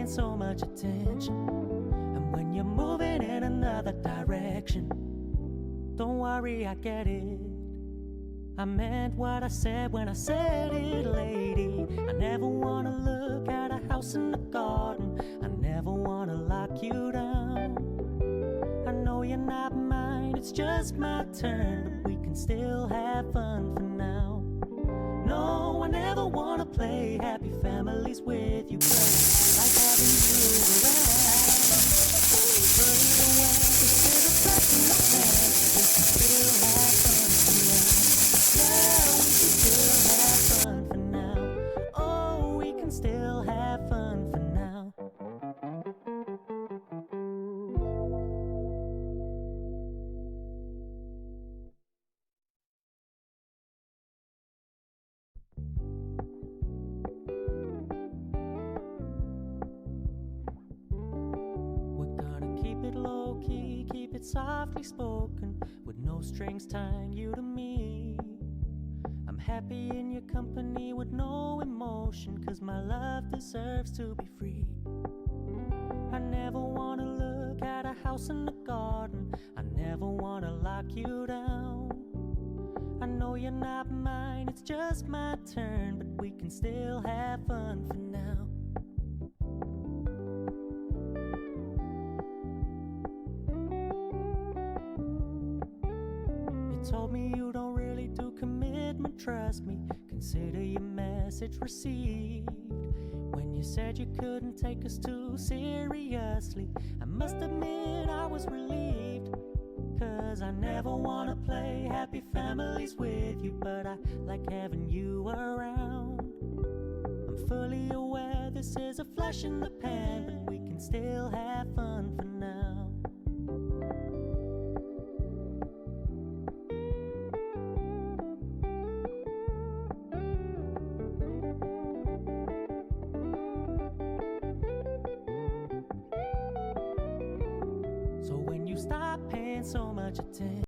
paying so much attention. And when you're moving in another direction, don't worry, I get it. I meant what I said when I said it, lady. I never wanna look at a house in the garden. I never wanna lock you down. I know you're not mine, it's just my turn, but we can still have fun for now. No, I never wanna play happy families with you, but I like having you around. Put it away, this is a flash in the pan. We can still have fun for now. Yeah, we can still have fun for now. Oh, we can still have fun for now. We're gonna keep it low key, keep it softly spoken, with no strings tying you to me. I'm happy in your company with no emotion, 'cause my love deserves to be free. I never wanna look at a house in the garden. I never wanna lock you down. I know you're not mine, it's just my turn, but we can still have fun for now. You told me you don't really do commitment, trust me. Consider your message received. When you said you couldn't take us too seriously, I must admit I was relieved. 'Cause I never wanna play happy families with you, but I like having you around. I'm fully aware this is a flash in the pan, but we can still have fun for now. So when you stop paying so much attention,